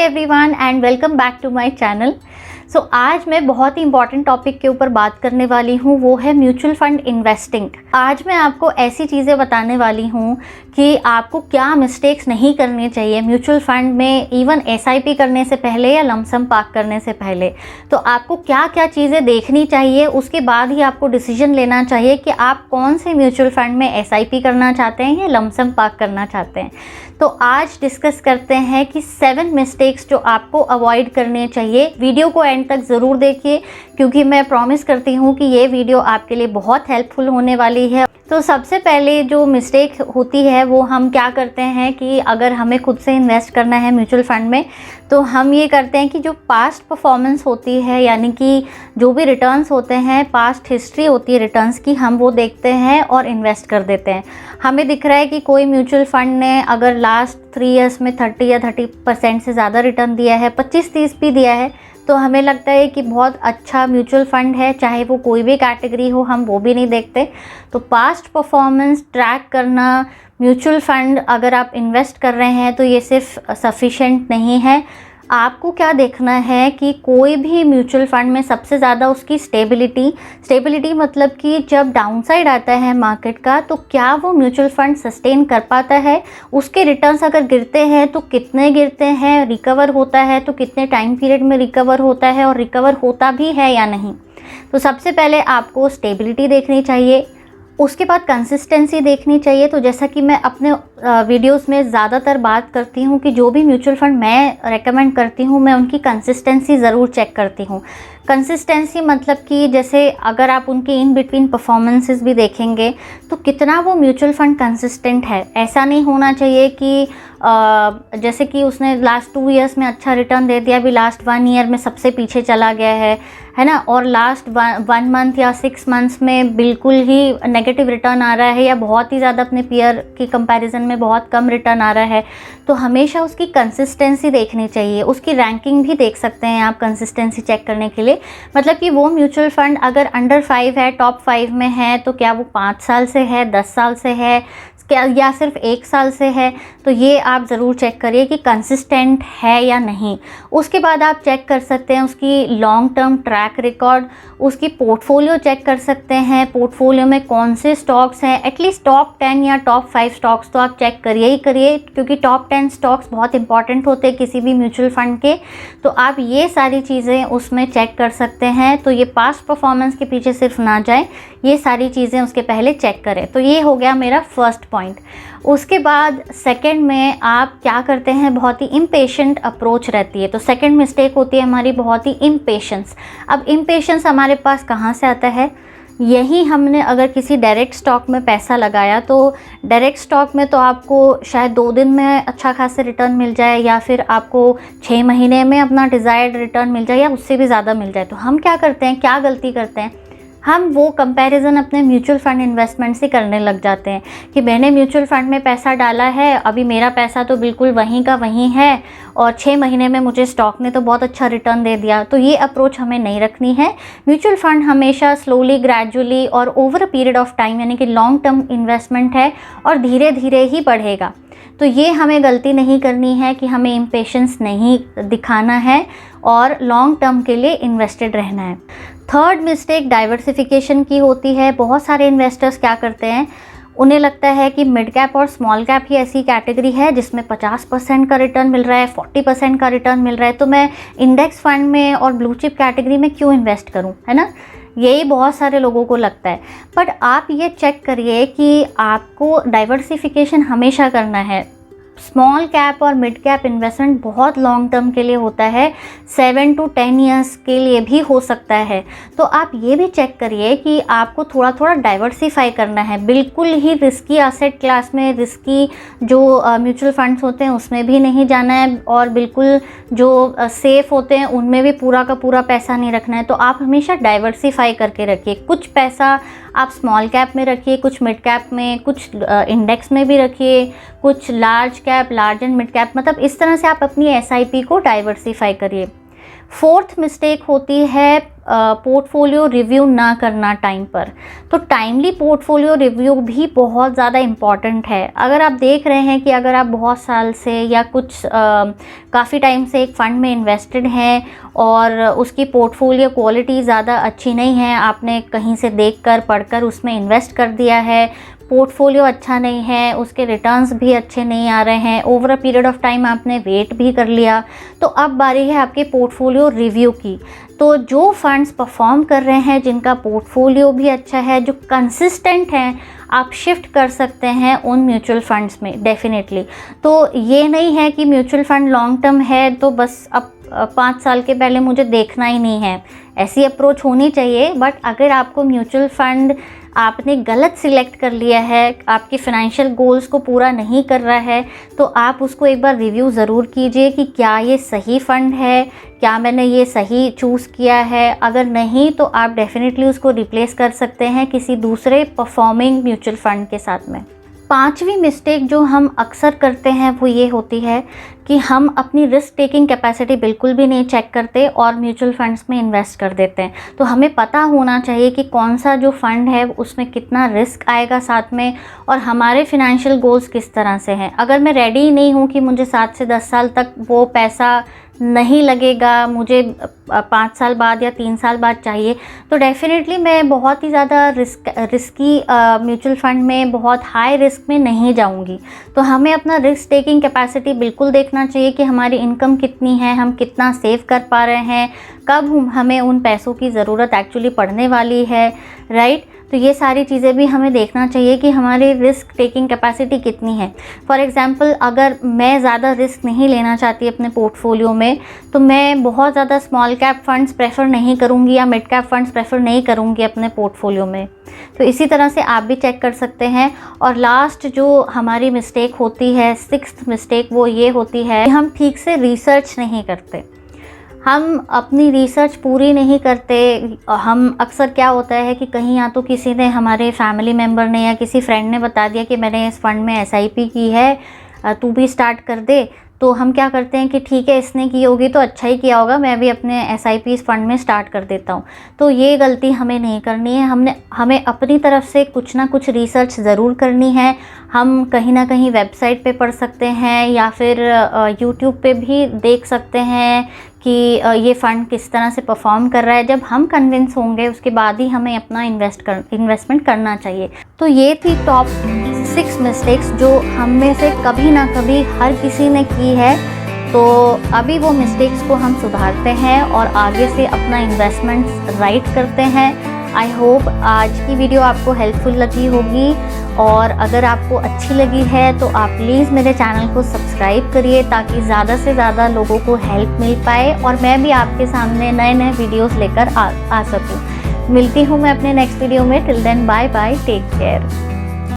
Everyone and welcome back to my channel. आज मैं बहुत ही इंपॉर्टेंट टॉपिक के ऊपर बात करने वाली हूँ, वो है म्यूचुअल फंड इन्वेस्टिंग। आज मैं आपको ऐसी चीज़ें बताने वाली हूँ कि आपको क्या मिस्टेक्स नहीं करनी चाहिए म्यूचुअल फंड में, इवन एसआईपी करने से पहले या लमसम पार्क करने से पहले। तो आपको क्या क्या चीज़ें देखनी चाहिए, उसके बाद ही आपको डिसीजन लेना चाहिए कि आप कौन से म्यूचुअल फंड में एसआईपी करना चाहते हैं या लमसम पार्क करना चाहते हैं। तो आज डिस्कस करते हैं कि 7 मिस्टेक्स जो आपको अवॉइड करने चाहिए। वीडियो को एंड तक ज़रूर देखिए क्योंकि मैं प्रॉमिस करती हूँ कि ये वीडियो आपके लिए बहुत हेल्पफुल होने वाली है। तो सबसे पहले जो मिस्टेक होती है वो हम क्या करते हैं कि अगर हमें खुद से इन्वेस्ट करना है म्यूचुअल फंड में, तो हम ये करते हैं कि जो पास्ट परफॉर्मेंस होती है, यानी कि जो भी रिटर्न्स होते हैं, पास्ट हिस्ट्री होती है रिटर्न्स की, हम वो देखते हैं और इन्वेस्ट कर देते हैं। हमें दिख रहा है कि कोई म्यूचुअल फंड ने अगर लास्ट 3 इयर्स में 30 या 30% से ज़्यादा रिटर्न दिया है, 25-30 भी दिया है, तो हमें लगता है कि बहुत अच्छा म्यूचुअल फंड है, चाहे वो कोई भी कैटेगरी हो, हम वो भी नहीं देखते। तो पास्ट परफॉर्मेंस ट्रैक करना म्यूचुअल फंड अगर आप इन्वेस्ट कर रहे हैं तो ये सिर्फ सफिशेंट नहीं है। आपको क्या देखना है कि कोई भी म्यूचुअल फंड में सबसे ज़्यादा उसकी स्टेबिलिटी मतलब कि जब डाउनसाइड आता है मार्केट का तो क्या वो म्यूचुअल फंड सस्टेन कर पाता है, उसके रिटर्न्स अगर गिरते हैं तो कितने गिरते हैं, रिकवर होता है तो कितने टाइम पीरियड में रिकवर होता है और रिकवर होता भी है या नहीं। तो सबसे पहले आपको स्टेबिलिटी देखनी चाहिए, उसके बाद कंसिस्टेंसी देखनी चाहिए। तो जैसा कि मैं अपने वीडियोस में ज़्यादातर बात करती हूँ कि जो भी म्यूचुअल फंड मैं रेकमेंड करती हूँ, मैं उनकी कंसिस्टेंसी ज़रूर चेक करती हूँ। कंसिस्टेंसी मतलब कि जैसे अगर आप उनके इन बिटवीन परफॉर्मेंसेस भी देखेंगे तो कितना वो म्यूचुअल फंड कंसिस्टेंट है। ऐसा नहीं होना चाहिए कि जैसे कि उसने लास्ट 2 इयर्स में अच्छा रिटर्न दे दिया, अभी लास्ट 1 ईयर में सबसे पीछे चला गया है ना, और लास्ट 1 मंथ या 6 मंथ्स में बिल्कुल ही नेगेटिव रिटर्न आ रहा है या बहुत ही ज़्यादा अपने पीयर की कंपैरिजन में बहुत कम रिटर्न आ रहा है। तो हमेशा उसकी कंसिस्टेंसी देखनी चाहिए। उसकी रैंकिंग भी देख सकते हैं आप कंसिस्टेंसी चेक करने के लिए। मतलब कि वो म्यूचुअल फंड अगर अंडर 5 है, टॉप 5 में है, तो क्या वो 5 साल से है, 10 साल से है, क्या या सिर्फ 1 साल से है। तो ये आप ज़रूर चेक करिए कि कंसिस्टेंट है या नहीं। उसके बाद आप चेक कर सकते हैं उसकी लॉन्ग टर्म ट्रैक रिकॉर्ड, उसकी पोर्टफोलियो चेक कर सकते हैं, पोर्टफोलियो में कौन से स्टॉक्स हैं। एटलीस्ट टॉप 10 या टॉप 5 स्टॉक्स तो आप चेक करिए ही करिए, क्योंकि टॉप 10 स्टॉक्स बहुत इंपॉर्टेंट होते हैं किसी भी म्यूचुअल फंड के। तो आप ये सारी चीज़ें उसमें चेक कर सकते हैं। तो ये पास्ट परफॉर्मेंस के पीछे सिर्फ ना जाए, ये सारी चीज़ें उसके पहले चेक करें। तो ये हो गया मेरा फर्स्ट पॉइंट। उसके बाद सेकंड में आप क्या करते हैं, बहुत ही इम्पेशेंट अप्रोच रहती है। तो सेकंड मिस्टेक होती है हमारी बहुत ही इम्पेशेंस। अब इम्पेशेंस हमारे पास कहाँ से आता है, यही हमने अगर किसी डायरेक्ट स्टॉक में पैसा लगाया तो डायरेक्ट स्टॉक में तो आपको शायद 2 दिन में अच्छा खासा रिटर्न मिल जाए, या फिर आपको 6 महीने में अपना डिज़ायर्ड रिटर्न मिल जाए, या उससे भी ज़्यादा मिल जाए। तो हम क्या करते हैं, क्या गलती करते हैं, हम वो कंपैरिजन अपने म्यूचुअल फंड इन्वेस्टमेंट से करने लग जाते हैं कि मैंने म्यूचुअल फंड में पैसा डाला है, अभी मेरा पैसा तो बिल्कुल वहीं का वहीं है और 6 महीने में मुझे स्टॉक ने तो बहुत अच्छा रिटर्न दे दिया। तो ये अप्रोच हमें नहीं रखनी है। म्यूचुअल फंड हमेशा स्लोली, ग्रेजुअली और over a period of time, यानी कि लॉन्ग टर्म इन्वेस्टमेंट है और धीरे धीरे ही बढ़ेगा। तो ये हमें गलती नहीं करनी है कि हमें इम्पेशेंस नहीं दिखाना है और लॉन्ग टर्म के लिए इन्वेस्टेड रहना है। थर्ड मिस्टेक डाइवर्सिफिकेशन की होती है। बहुत सारे इन्वेस्टर्स क्या करते हैं, उन्हें लगता है कि मिड कैप और स्मॉल कैप ही ऐसी कैटेगरी है जिसमें 50% का रिटर्न मिल रहा है, 40% का रिटर्न मिल रहा है, तो मैं इंडेक्स फंड में और ब्लू चिप कैटेगरी में क्यों इन्वेस्ट करूं, है ना। यही बहुत सारे लोगों को लगता है। बट आप ये चेक करिए कि आपको डाइवर्सिफिकेशन हमेशा करना है। स्मॉल कैप और मिड कैप इन्वेस्टमेंट बहुत लॉन्ग टर्म के लिए होता है, 7 to 10 ईयर्स के लिए भी हो सकता है। तो आप ये भी चेक करिए कि आपको थोड़ा थोड़ा डाइवर्सिफाई करना है। बिल्कुल ही रिस्की एसेट क्लास में, रिस्की जो म्यूचुअल फंड्स होते हैं उसमें भी नहीं जाना है, और बिल्कुल जो सेफ़ होते हैं उनमें भी पूरा का पूरा पैसा नहीं रखना है। तो आप हमेशा डाइवर्सिफाई करके रखिए। कुछ पैसा आप स्मॉल कैप में रखिए, कुछ मिड कैप में, कुछ इंडेक्स में भी रखिए, कुछ large cap, large and mid cap, मतलब इस तरह से आप अपनी एसआईपी को डाइवर्सिफाई करिए। फोर्थ मिस्टेक होती है पोर्टफोलियो रिव्यू ना करना टाइम पर। तो टाइमली पोर्टफोलियो रिव्यू भी बहुत ज़्यादा इम्पॉर्टेंट है। अगर आप देख रहे हैं कि अगर आप बहुत साल से या कुछ काफ़ी टाइम से एक फ़ंड में इन्वेस्टेड हैं और उसकी पोर्टफोलियो क्वालिटी ज़्यादा अच्छी नहीं है, आपने कहीं से देखकर पढ़कर उसमें इन्वेस्ट कर दिया है, पोर्टफोलियो अच्छा नहीं है, उसके रिटर्न्स भी अच्छे नहीं आ रहे हैं, over a period of time आपने वेट भी कर लिया, तो अब बारी है आपके पोर्टफोलियो रिव्यू की। तो जो फंड्स परफॉर्म कर रहे हैं, जिनका पोर्टफोलियो भी अच्छा है, जो कंसिस्टेंट हैं, आप शिफ्ट कर सकते हैं उन म्यूचुअल फंड्स में डेफिनेटली। तो ये नहीं है कि म्यूचुअल फंड लॉन्ग टर्म है तो बस अब 5 साल के पहले मुझे देखना ही नहीं है, ऐसी अप्रोच होनी चाहिए। बट अगर आपको म्यूचुअल फ़ंड आपने गलत सिलेक्ट कर लिया है, आपके फाइनेंशियल गोल्स को पूरा नहीं कर रहा है, तो आप उसको एक बार रिव्यू ज़रूर कीजिए कि क्या ये सही फ़ंड है, क्या मैंने ये सही चूज़ किया है। अगर नहीं तो आप डेफिनेटली उसको रिप्लेस कर सकते हैं किसी दूसरे परफॉर्मिंग म्यूचुअल फ़ंड के साथ में। 5वीं मिस्टेक जो हम अक्सर करते हैं वो ये होती है कि हम अपनी रिस्क टेकिंग कैपेसिटी बिल्कुल भी नहीं चेक करते और म्यूचुअल फंड्स में इन्वेस्ट कर देते हैं। तो हमें पता होना चाहिए कि कौन सा जो फ़ंड है उसमें कितना रिस्क आएगा साथ में, और हमारे फिनेंशियल गोल्स किस तरह से हैं। अगर मैं रेडी नहीं हूँ कि मुझे 7 से 10 साल तक वो पैसा नहीं लगेगा, मुझे 5 साल बाद या 3 साल बाद चाहिए, तो डेफ़िनेटली मैं बहुत ही ज़्यादा रिस्की म्यूचुअल फ़ंड में, बहुत हाई रिस्क में नहीं जाऊंगी। तो हमें अपना रिस्क टेकिंग कैपेसिटी बिल्कुल देखना चाहिए कि हमारी इनकम कितनी है, हम कितना सेव कर पा रहे हैं, कब हमें उन पैसों की ज़रूरत एक्चुअली पड़ने वाली है, राइट। तो ये सारी चीज़ें भी हमें देखना चाहिए कि हमारी रिस्क टेकिंग कैपेसिटी कितनी है। फॉर एग्ज़ाम्पल, अगर मैं ज़्यादा रिस्क नहीं लेना चाहती अपने पोर्टफोलियो में, तो मैं बहुत ज़्यादा स्मॉल कैप फंड्स प्रेफर नहीं करूँगी या मिड कैप फंड्स प्रेफर नहीं करूँगी अपने पोर्टफोलियो में। तो इसी तरह से आप भी चेक कर सकते हैं। और लास्ट जो हमारी मिस्टेक होती है, 6th मिस्टेक, वो ये होती है कि हम ठीक से रिसर्च नहीं करते, हम अपनी रिसर्च पूरी नहीं करते। हम अक्सर क्या होता है कि कहीं या तो किसी ने, हमारे फैमिली मेम्बर ने या किसी फ्रेंड ने बता दिया कि मैंने इस फंड में SIP की है, तू भी स्टार्ट कर दे, तो हम क्या करते हैं कि ठीक है, इसने की होगी तो अच्छा ही किया होगा, मैं भी अपने SIP इस फंड में स्टार्ट कर देता हूँ। तो ये गलती हमें नहीं करनी है। हमें अपनी तरफ से कुछ ना कुछ रिसर्च ज़रूर करनी है। हम कहीं ना कहीं वेबसाइट पे पढ़ सकते हैं या फिर यूट्यूब पे भी देख सकते हैं कि ये फ़ंड किस तरह से परफॉर्म कर रहा है। जब हम कन्विंस होंगे उसके बाद ही हमें अपना इन्वेस्टमेंट करना चाहिए। तो ये थी टॉप 6 मिस्टेक्स जो हम में से कभी ना कभी हर किसी ने की है। तो अभी वो मिस्टेक्स को हम सुधारते हैं और आगे से अपना इन्वेस्टमेंट राइट करते हैं। आई होप आज की वीडियो आपको हेल्पफुल लगी होगी, और अगर आपको अच्छी लगी है तो आप प्लीज़ मेरे चैनल को सब्सक्राइब करिए ताकि ज़्यादा से ज़्यादा लोगों को हेल्प मिल पाए और मैं भी आपके सामने नए नए वीडियोस लेकर आ सकूं। मिलती हूँ मैं अपने नेक्स्ट वीडियो में। Till then bye bye, take care.